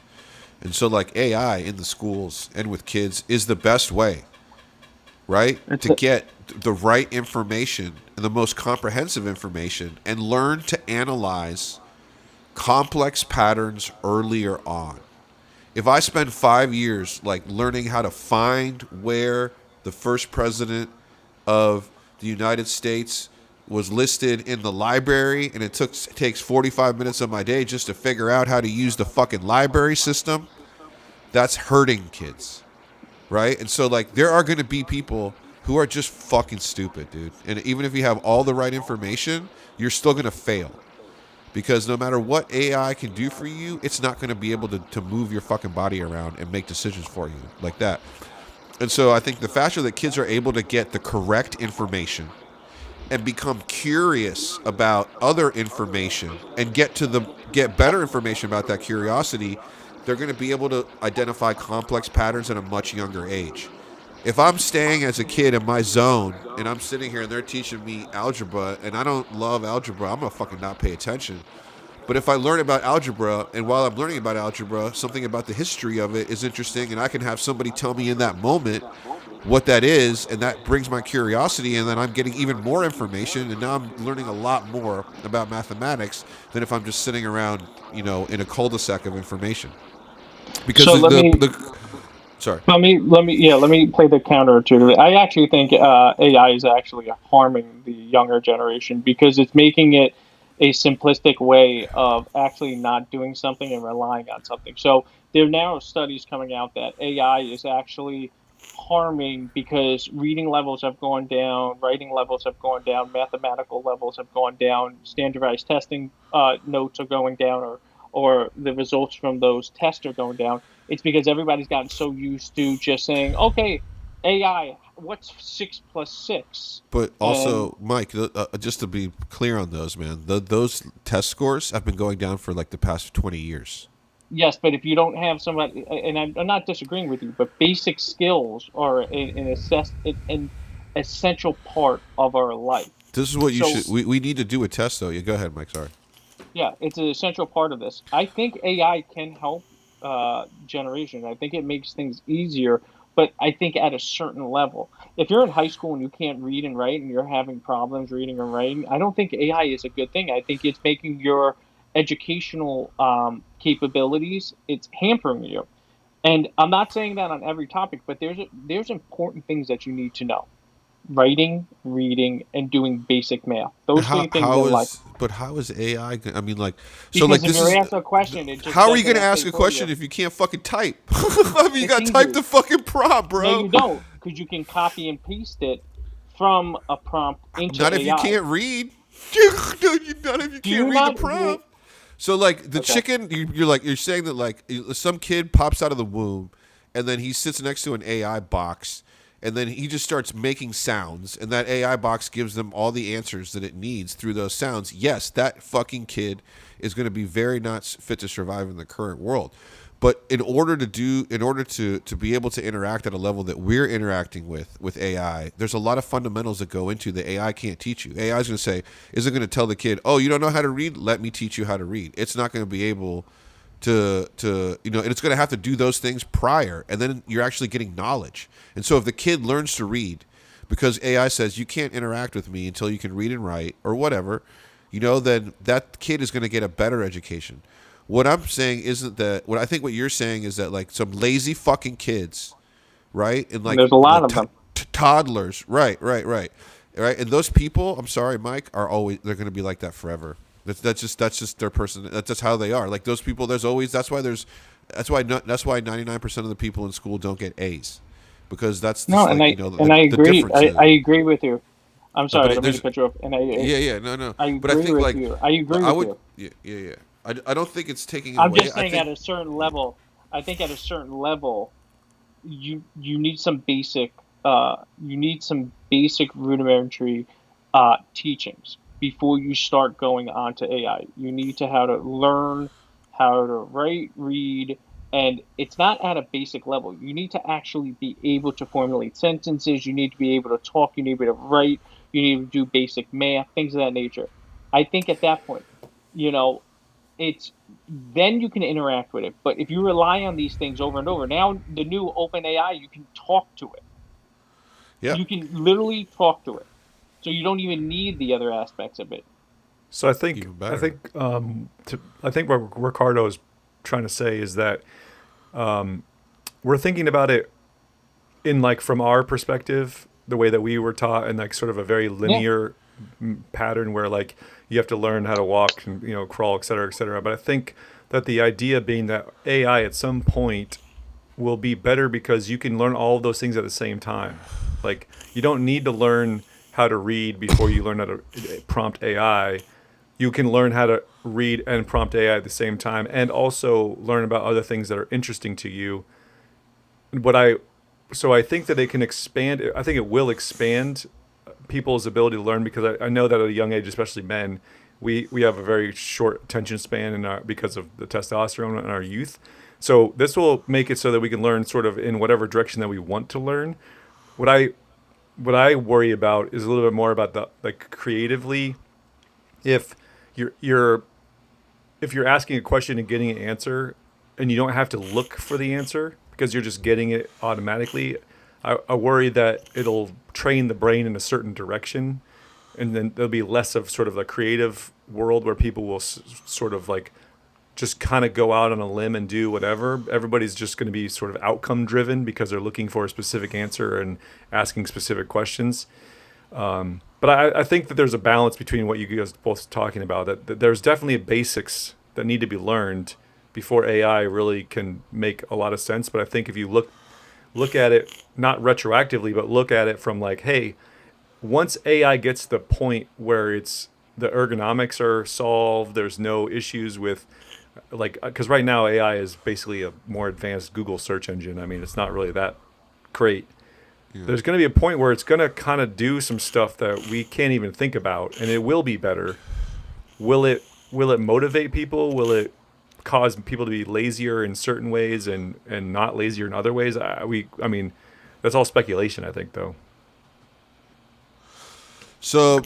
[SPEAKER 2] And so like AI in the schools and with kids is the best way, right,
[SPEAKER 1] It's
[SPEAKER 2] to get the right information and the most comprehensive information and learn to analyze complex patterns earlier on. If I spend 5 years like learning how to find where the first president of the United States was listed in the library, and it takes 45 minutes of my day just to figure out how to use the fucking library system, that's hurting kids, right? And so like there are going to be people who are just fucking stupid, dude. And even if you have all the right information, you're still going to fail. Because no matter what AI can do for you, it's not going to be able to move your fucking body around and make decisions for you like that. And so I think the faster that kids are able to get the correct information and become curious about other information and get better information about that curiosity, they're going to be able to identify complex patterns at a much younger age. If I'm staying as a kid in my zone and I'm sitting here and they're teaching me algebra and I don't love algebra, I'm going to fucking not pay attention. But if I learn about algebra, and while I'm learning about algebra, something about the history of it is interesting, and I can have somebody tell me in that moment what that is, and that brings my curiosity, and then I'm getting even more information, and now I'm learning a lot more about mathematics than if I'm just sitting around, in a cul-de-sac of information. Because
[SPEAKER 1] So
[SPEAKER 2] sorry.
[SPEAKER 1] let me play the counter to it. I actually think AI is actually harming the younger generation because it's making it a simplistic way of actually not doing something and relying on something. So there are now studies coming out that AI is actually harming because reading levels have gone down, writing levels have gone down, mathematical levels have gone down, standardized testing notes are going down, or the results from those tests are going down. It's because everybody's gotten so used to just saying, okay, AI, what's 6 plus 6?
[SPEAKER 2] But
[SPEAKER 1] And
[SPEAKER 2] also, Mike, just to be clear on those, man, those test scores have been going down for like the past 20 years.
[SPEAKER 1] yes, but if you don't have somebody, and I'm not disagreeing with you, but basic skills are an essential part of our life.
[SPEAKER 2] This is what you
[SPEAKER 1] So
[SPEAKER 2] should. We need to do a test, though. Yeah, go ahead, Mike. Sorry.
[SPEAKER 1] yeah, it's an essential part of this. I think AI can help generation. I think it makes things easier, but I think at a certain level. If you're in high school and you can't read and write and you're having problems reading and writing, I don't think AI is a good thing. I think it's making your educational capabilities, it's hampering you. And I'm not saying that on every topic, but there's important things that you need to know. Writing, reading, and doing basic math. Those
[SPEAKER 2] How
[SPEAKER 1] three things in life.
[SPEAKER 2] how is AI? I mean, like, so
[SPEAKER 1] Because
[SPEAKER 2] like
[SPEAKER 1] if
[SPEAKER 2] this
[SPEAKER 1] you're
[SPEAKER 2] is.
[SPEAKER 1] asked a question, it just
[SPEAKER 2] How are you
[SPEAKER 1] doesn't
[SPEAKER 2] going to ask
[SPEAKER 1] actually
[SPEAKER 2] a
[SPEAKER 1] for
[SPEAKER 2] question
[SPEAKER 1] you.
[SPEAKER 2] if you can't fucking type? I mean, you
[SPEAKER 1] It's
[SPEAKER 2] got to type
[SPEAKER 1] easy.
[SPEAKER 2] the fucking prompt,
[SPEAKER 1] No,
[SPEAKER 2] bro.
[SPEAKER 1] you don't, because you can copy and paste it from a prompt into
[SPEAKER 2] Not if you
[SPEAKER 1] AI.
[SPEAKER 2] can't read. Not if you
[SPEAKER 1] Do
[SPEAKER 2] can't
[SPEAKER 1] you
[SPEAKER 2] read the
[SPEAKER 1] not? You,
[SPEAKER 2] prompt. So like the
[SPEAKER 1] okay.
[SPEAKER 2] chicken, you're saying that like some kid pops out of the womb, and then he sits next to an AI box, and then he just starts making sounds, and that AI box gives them all the answers that it needs through those sounds. Yes, that fucking kid is going to be very not fit to survive in the current world. But in order to be able to interact at a level that we're interacting with AI, there's a lot of fundamentals that go into the AI can't teach you. AI is going to say, isn't going to tell the kid, oh, you don't know how to read? Let me teach you how to read. It's not going to be able and it's going to have to do those things prior, and then you're actually getting knowledge. And so if the kid learns to read, because AI says you can't interact with me until you can read and write or whatever, then that kid is going to get a better education. What I'm saying isn't that. What I think what you're saying is that like some lazy fucking kids, right, and
[SPEAKER 1] And there's a lot
[SPEAKER 2] like
[SPEAKER 1] of them.
[SPEAKER 2] toddlers, right, and those people, I'm sorry, Mike, they're going to be like that forever. That's just their person. That's just how they are. Like those people, that's why 99% of the people in school don't get A's, because that's
[SPEAKER 1] No,
[SPEAKER 2] just like
[SPEAKER 1] and I
[SPEAKER 2] the
[SPEAKER 1] agree.
[SPEAKER 2] differences.
[SPEAKER 1] I agree with you. I'm
[SPEAKER 2] But
[SPEAKER 1] sorry, I don't mean to cut you off. And
[SPEAKER 2] yeah, no, no.
[SPEAKER 1] I
[SPEAKER 2] But I
[SPEAKER 1] agree
[SPEAKER 2] think
[SPEAKER 1] with
[SPEAKER 2] like,
[SPEAKER 1] you. I
[SPEAKER 2] but
[SPEAKER 1] agree
[SPEAKER 2] I
[SPEAKER 1] with
[SPEAKER 2] would,
[SPEAKER 1] you.
[SPEAKER 2] yeah. I don't think it's taking
[SPEAKER 1] I'm
[SPEAKER 2] away.
[SPEAKER 1] just
[SPEAKER 2] I
[SPEAKER 1] saying at
[SPEAKER 2] think,
[SPEAKER 1] a certain
[SPEAKER 2] yeah,
[SPEAKER 1] level, I think at a certain level, you need some basic rudimentary teachings before you start going on to AI. You need to how to learn how to write, read, and it's not at a basic level. You need to actually be able to formulate sentences. You need to be able to talk. You need to be able to write. You need to do basic math, things of that nature. I think at that point, you know, it's then you can interact with it. But if you rely on these things over and over, now the new open AI, you can talk to it.
[SPEAKER 2] yeah,
[SPEAKER 1] You can literally talk to it. So you don't even need the other aspects of it.
[SPEAKER 3] So I think
[SPEAKER 2] even
[SPEAKER 3] I
[SPEAKER 2] better.
[SPEAKER 3] think I think what Ricardo is trying to say is that we're thinking about it in like from our perspective, the way that we were taught, in like sort of a very
[SPEAKER 1] Yeah.
[SPEAKER 3] linear pattern where like you have to learn how to walk and crawl, et cetera, et cetera. But I think that the idea being that AI at some point will be better because you can learn all of those things at the same time. Like you don't need to learn how to read before you learn how to prompt AI. You can learn how to read and prompt AI at the same time, and also learn about other things that are interesting to you. What I so I think that it can expand. I think it will expand people's ability to learn because I know that at a young age, especially men, we have a very short attention span in our, because of the testosterone in our youth. So this will make it so that we can learn sort of in whatever direction that we want to learn. What I what I worry about is a little bit more about the like creatively. If you're if you're asking a question and getting an answer, and you don't have to look for the answer because you're just getting it automatically, I worry that it'll train the brain in a certain direction, and then there'll be less of sort of a creative world where people will sort of like just kind of go out on a limb and do whatever. Everybody's just going to be sort of outcome driven because they're looking for a specific answer and asking specific questions. But I think that there's a balance between what you guys both talking about. That there's definitely basics that need to be learned before AI really can make a lot of sense. But I think if you look at it not retroactively, but look at it from like, hey, once AI gets to the point where it's the ergonomics are solved, there's no issues with like because right now AI is basically a more advanced Google search engine. I mean, it's not really that great.
[SPEAKER 2] Yeah.
[SPEAKER 3] There's going to be a point where it's going to kind of do some stuff that we can't even think about, and it will be better. Will it motivate people? Will it cause people to be lazier in certain ways and not lazier in other ways? I mean, that's all speculation. I think though.
[SPEAKER 2] So,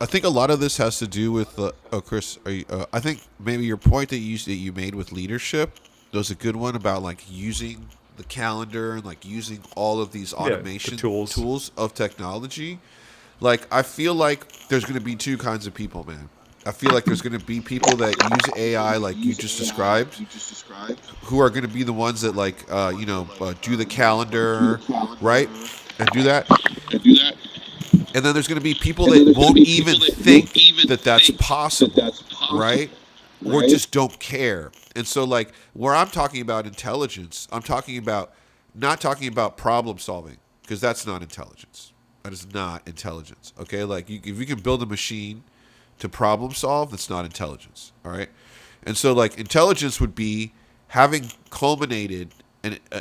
[SPEAKER 2] I think a lot of this has to do with. Oh, Chris, are you, I think maybe your point that you made with leadership was a good one about like using the calendar and like using all of these
[SPEAKER 3] Yeah, the
[SPEAKER 2] automation
[SPEAKER 3] tools.
[SPEAKER 2] tools of technology. Like, I feel like there's going to be two kinds of people, man. I feel like there's going to be people that use AI like you just described, who are going to be the ones that like do the calendar, right, and do that. And then there's going to be people that won't even think that that's possible, right? Or just don't care. And so, like, where I'm talking about intelligence, I'm talking about not talking about problem solving because that's not intelligence. That is not intelligence. Okay, like if you can build a machine to problem solve, that's not intelligence. All right, and so like intelligence would be having culminated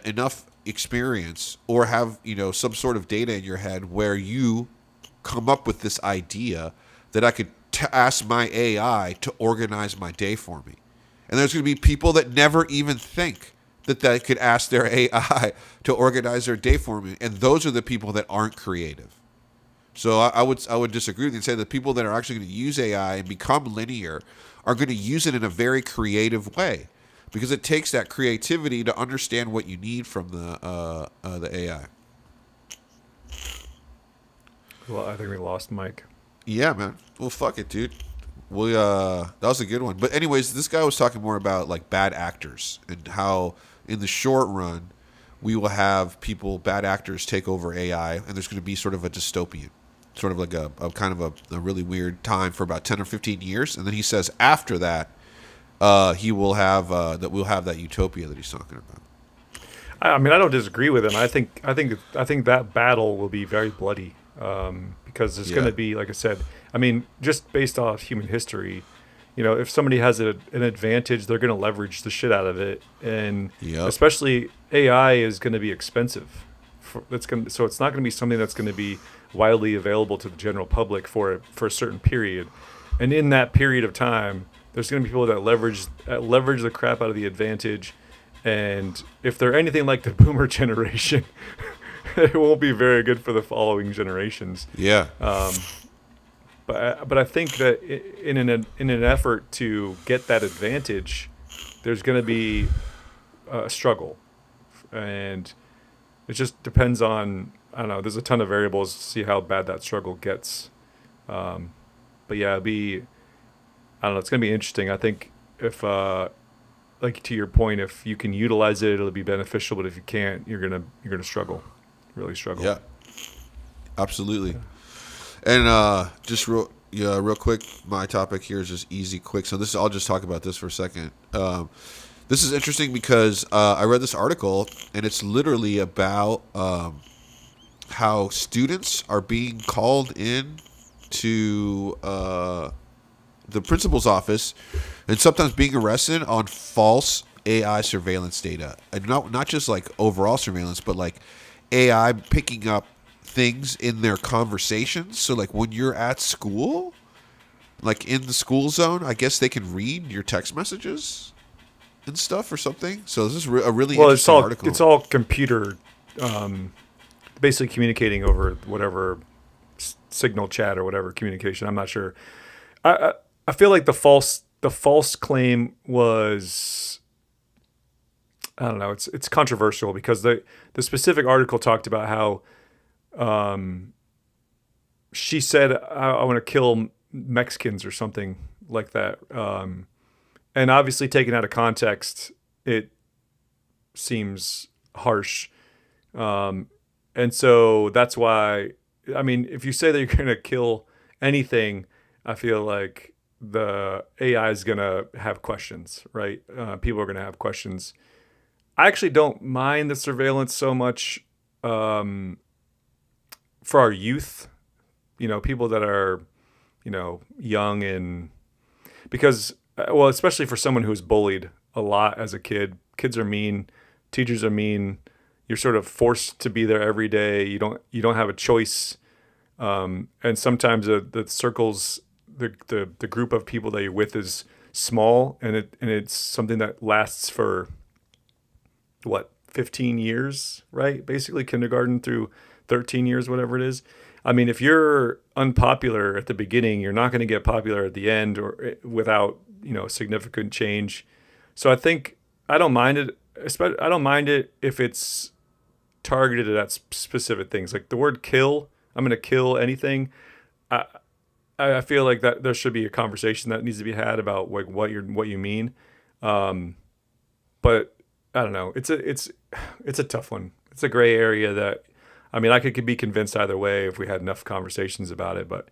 [SPEAKER 2] enough experience or have some sort of data in your head where you come up with this idea that I could ask my AI to organize my day for me. And there's going to be people that never even think that they could ask their AI to organize their day for me. And those are the people that aren't creative. So I would disagree with you and say that people that are actually going to use AI and become linear are going to use it in a very creative way because it takes that creativity to understand what you need from the AI.
[SPEAKER 3] Well, I think we lost Mike.
[SPEAKER 2] Yeah, man. Well, fuck it, dude. That was a good one. But anyways, this guy was talking more about like bad actors and how in the short run we will have bad actors take over AI, and there's going to be sort of a dystopian, sort of like a kind of a really weird time for about 10 or 15 years, and then he says after that he will have that we'll have that utopia that he's talking about.
[SPEAKER 3] I mean, I don't disagree with him. I think that battle will be very bloody. because there's going to be, like I said, I mean, just based off human history, if somebody has an advantage, they're going to leverage the shit out of it, and especially AI is going to be expensive. So it's not going to be something that's going to be widely available to the general public for a certain period, and in that period of time, there's going to be people that leverage the crap out of the advantage, and if they're anything like the boomer generation, it won't be very good for the following generations.
[SPEAKER 2] Yeah.
[SPEAKER 3] But I think that in an effort to get that advantage, there's going to be a struggle, and it just depends on, I don't know. There's a ton of variables to see how bad that struggle gets. But yeah, I don't know. It's going to be interesting. I think if, like to your point, if you can utilize it, it'll be beneficial. But if you can't, you're gonna struggle, really struggle.
[SPEAKER 2] Yeah, absolutely. And just real quick, my topic here is just easy, quick. So I'll just talk about this for a second. This is interesting because I read this article, and it's literally about how students are being called in to the principal's office and sometimes being arrested on false AI surveillance data. And not just like overall surveillance, but like AI picking up things in their conversations. So like when you're at school, like in the school zone, I guess they can read your text messages and stuff or something. So this is a really interesting article.
[SPEAKER 3] It's all computer, basically communicating over whatever signal, chat, or whatever communication. I'm not sure. I feel like the false claim was, I don't know. It's controversial because the specific article talked about how she said, I want to kill Mexicans or something like that. And obviously taken out of context, it seems harsh. And so that's why, I mean, if you say that you're going to kill anything, I feel like the AI is going to have questions, right? People are going to have questions. I actually don't mind the surveillance so much for our youth, people that are, young, and because, well, especially for someone who's bullied a lot as a kid. Kids are mean, teachers are mean. You're sort of forced to be there every day. You don't have a choice, and sometimes the circles, the group of people that you're with is small, and it's something that lasts for 15 years, right? Basically kindergarten through 13 years, whatever it is. I mean, if you're unpopular at the beginning, you're not going to get popular at the end or without, significant change. So I think I don't mind it. I don't mind it if it's targeted at specific things. Like the word kill, I'm going to kill anything. I feel like that there should be a conversation that needs to be had about like what you mean. But I don't know. It's a tough one. It's a gray area that, I mean, I could be convinced either way if we had enough conversations about it. But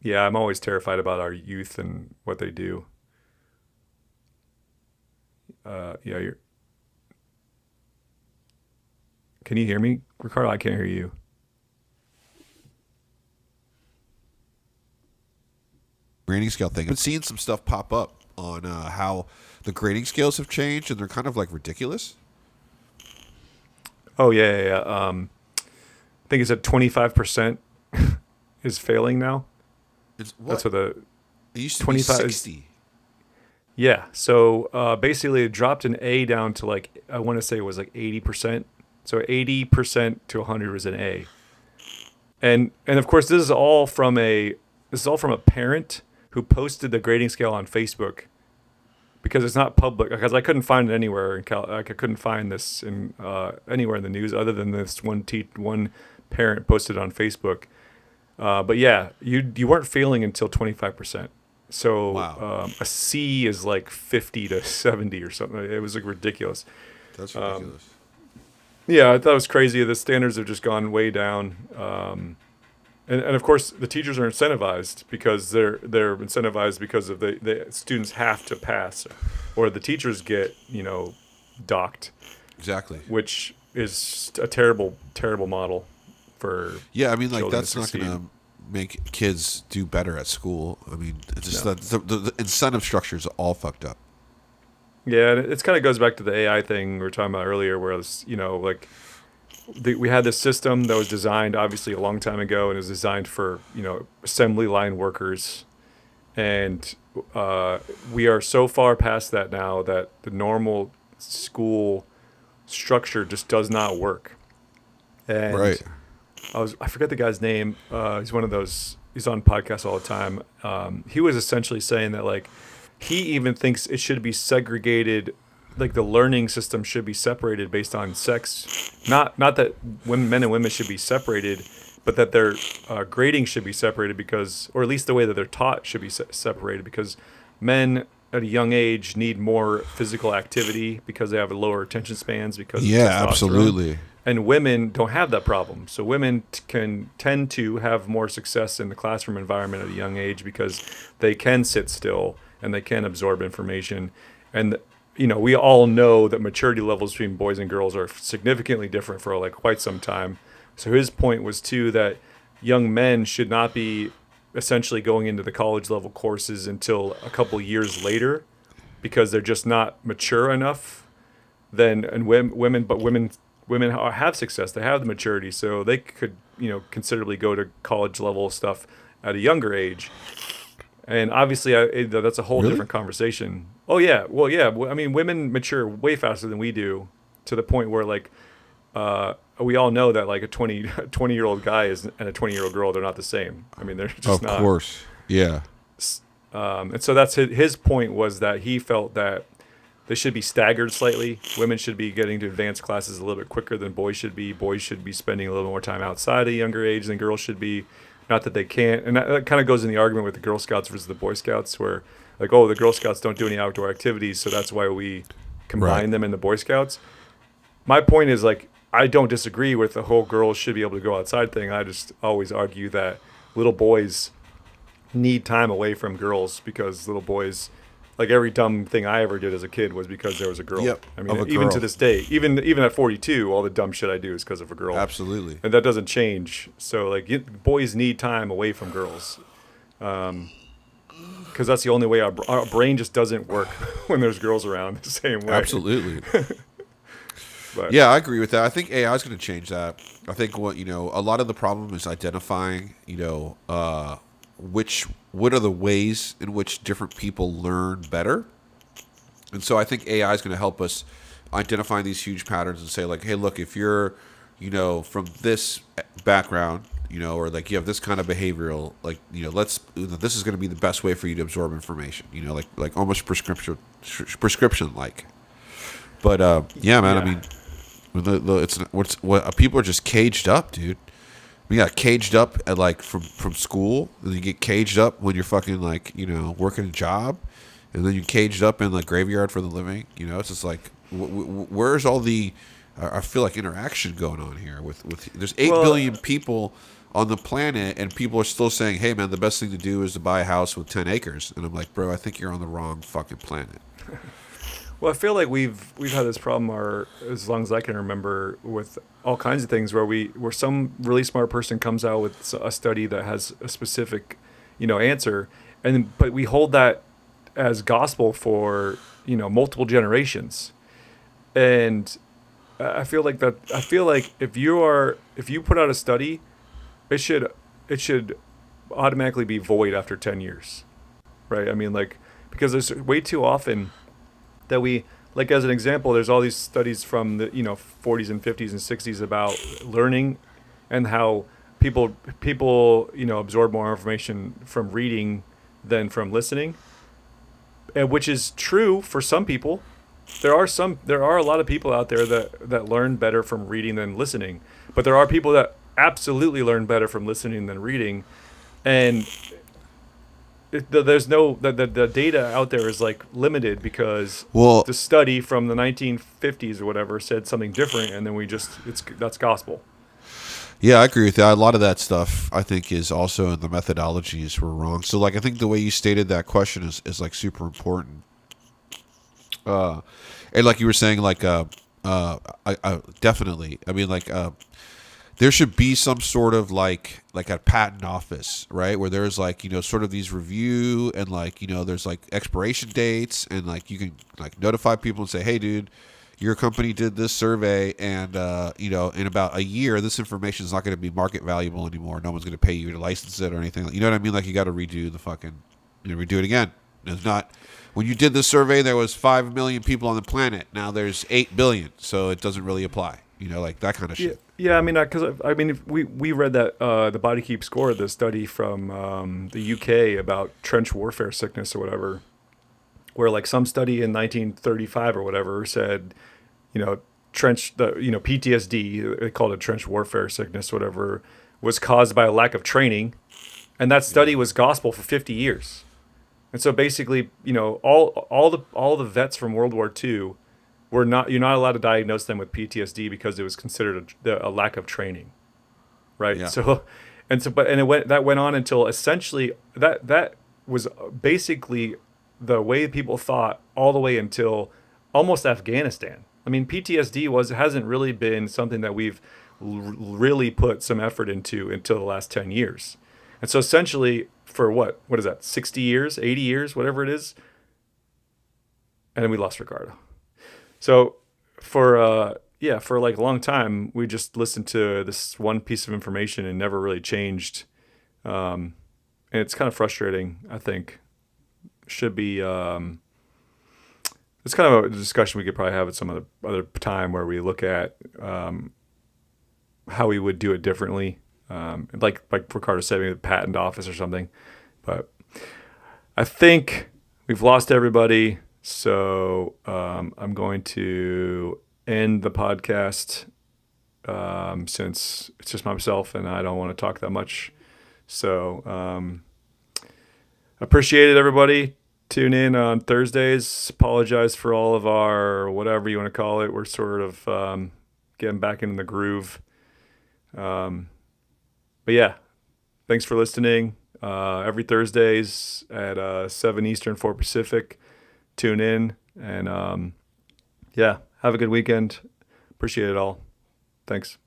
[SPEAKER 3] yeah, I'm always terrified about our youth and what they do. Yeah, can you hear me, Ricardo? I can't hear you.
[SPEAKER 2] Grading scale thing. I've seen some stuff pop up on how the grading scales have changed, and they're kind of like ridiculous.
[SPEAKER 3] Oh yeah. I think it's at 25% is failing now. That's what it
[SPEAKER 2] used to be 60.
[SPEAKER 3] Yeah. So basically, it dropped an A down to like, I want to say it was like 80%. So 80% to 100 is an A. And of course, this is all from a parent who posted the grading scale on Facebook, because it's not public. Because I couldn't find it anywhere I couldn't find this anywhere in the news other than this one parent posted on Facebook. But yeah, you weren't failing until 25%. So
[SPEAKER 2] wow.
[SPEAKER 3] A C is like 50 to 70 or something. It was like ridiculous.
[SPEAKER 2] That's ridiculous.
[SPEAKER 3] Yeah, I thought it was crazy. The standards have just gone way down. And of course, the teachers are incentivized because they're incentivized because of the students have to pass, or the teachers get docked.
[SPEAKER 2] Exactly.
[SPEAKER 3] Which is a terrible, terrible model. for
[SPEAKER 2] Yeah, I mean, like
[SPEAKER 3] children
[SPEAKER 2] that's
[SPEAKER 3] to
[SPEAKER 2] not
[SPEAKER 3] succeed.
[SPEAKER 2] going to make kids do better at school. I mean, it's just
[SPEAKER 3] No.
[SPEAKER 2] that the incentive structure is all fucked up.
[SPEAKER 3] Yeah, and it's kind of goes back to the AI thing we were talking about earlier, where it's, like we had this system that was designed obviously a long time ago and is designed for assembly line workers, and we are so far past that now that the normal school structure just does not work. And
[SPEAKER 2] Right.
[SPEAKER 3] I forget the guy's name. He's one of those. He's on podcasts all the time. He was essentially saying that like he even thinks it should be segregated, like the learning system should be separated based on sex. Not that men and women should be separated, but that their grading should be separated because, or at least the way that they're taught should be separated because men at a young age need more physical activity because they have lower attention spans because of
[SPEAKER 2] Yeah,
[SPEAKER 3] testosterone.
[SPEAKER 2] absolutely.
[SPEAKER 3] And women don't have that problem. So women can tend to have more success in the classroom environment at a young age because they can sit still and they can absorb information. And we all know that maturity levels between boys and girls are significantly different for like quite some time. So his point was too that young men should not be essentially going into the college level courses until a couple years later because they're just not mature enough. Women have success. They have the maturity, so they could, considerably go to college level stuff at a younger age. And obviously, that's a whole
[SPEAKER 2] Really?
[SPEAKER 3] different conversation. Oh yeah, well yeah. I mean, women mature way faster than we do, to the point where like, we all know that like a 20-year-old guy and a 20-year-old girl, they're not the same. I mean, they're just
[SPEAKER 2] Of
[SPEAKER 3] not.
[SPEAKER 2] course. Yeah.
[SPEAKER 3] And so that's his point was that he felt that they should be staggered slightly. Women should be getting to advanced classes a little bit quicker than boys should be. Boys should be spending a little more time outside at a younger age than girls should be. Not that they can't. And that kind of goes in the argument with the Girl Scouts versus the Boy Scouts, where like, oh, the Girl Scouts don't do any outdoor activities, so that's why we combine
[SPEAKER 2] Right.
[SPEAKER 3] them in the Boy Scouts. My point is like, I don't disagree with the whole girls should be able to go outside thing. I just always argue that little boys need time away from girls because little boys, like every dumb thing I ever did as a kid was because there was a girl.
[SPEAKER 2] Yep,
[SPEAKER 3] I mean,
[SPEAKER 2] of a
[SPEAKER 3] even
[SPEAKER 2] girl.
[SPEAKER 3] to this day, even at 42, all the dumb shit I do is because of a girl.
[SPEAKER 2] Absolutely.
[SPEAKER 3] And that doesn't change. So like, boys need time away from girls, because that's the only way our brain just doesn't work when there's girls around the same way.
[SPEAKER 2] Absolutely.
[SPEAKER 3] But,
[SPEAKER 2] Yeah, I agree with that. I think AI is going to change that. I think a lot of the problem is identifying, what are the ways in which different people learn better. And so I think AI is going to help us identify these huge patterns and say like, hey, look, if you're, from this background, or like you have this kind of behavioral, like, this is going to be the best way for you to absorb information, like almost prescription like. But yeah, man.
[SPEAKER 3] Yeah.
[SPEAKER 2] I mean, what people are just caged up, dude. We got caged up at like from school, and then you get caged up when you're fucking like working a job, and then you caged up in like graveyard for the living. It's just like where's all the I feel like interaction going on here with there's 8 billion people on the planet, and people are still saying, hey man, the best thing to do is to buy a house with 10 acres, and I'm like, bro, I think you're on the wrong fucking planet.
[SPEAKER 3] Well, I feel like we've had this problem as long as I can remember with all kinds of things where some really smart person comes out with a study that has a specific, answer, but we hold that as gospel for multiple generations, and I feel like if you put out a study, it should automatically be void after 10 years, right? I mean, like, because there's way too often that we, like, as an example, there's all these studies from the 40s and 50s and 60s about learning and how people absorb more information from reading than from listening, and which is true for some people. There are a lot of people out there that learn better from reading than listening, but there are people that absolutely learn better from listening than reading, and the data out there is like limited because the study from the 1950s or whatever said something different, and then that's gospel.
[SPEAKER 2] Yeah, I agree with that. A lot of that stuff I think is also in the methodologies were wrong. So like I think the way you stated that question is like super important. And like you were saying, like I definitely. I mean, like there should be some sort of like a patent office, right, where there's like, sort of these review and like, there's like expiration dates, and like you can like notify people and say, hey dude, your company did this survey, and in about a year this information is not going to be market valuable anymore, no one's going to pay you to license it or anything, you know what I mean, like you got to redo the fucking, redo it again. It's not, when you did this survey there was 5 million people on the planet, now there's 8 billion, so it doesn't really apply, like that kind of shit.
[SPEAKER 3] Yeah, I mean, because if we read that the Body Keep Score, the study from the UK about trench warfare sickness or whatever, where like some study in 1935 or whatever said, PTSD, they called it trench warfare sickness, whatever, was caused by a lack of training, and that study was gospel for 50 years. And so basically, all the vets from World War II you're not allowed to diagnose them with PTSD because it was considered a lack of training, right?
[SPEAKER 2] Yeah.
[SPEAKER 3] That went on until essentially that was basically the way people thought all the way until almost Afghanistan. I mean, PTSD hasn't really been something that we've really put some effort into until the last 10 years. And so essentially for what is that, 60 years, 80 years, whatever it is, and then we lost Ricardo. So for like a long time, we just listened to this one piece of information and never really changed. And it's kind of frustrating, I think. Should be, it's kind of a discussion we could probably have at some other time where we look at how we would do it differently. Like Ricardo said, maybe the patent office or something. But I think we've lost everybody. So I'm going to end the podcast since it's just myself and I don't want to talk that much. So appreciate it, everybody. Tune in on Thursdays. Apologize for all of our whatever you want to call it. We're sort of getting back in the groove. But yeah, thanks for listening. Every Thursdays at 7 Eastern, 4 Pacific. Tune in and have a good weekend. Appreciate it all. Thanks.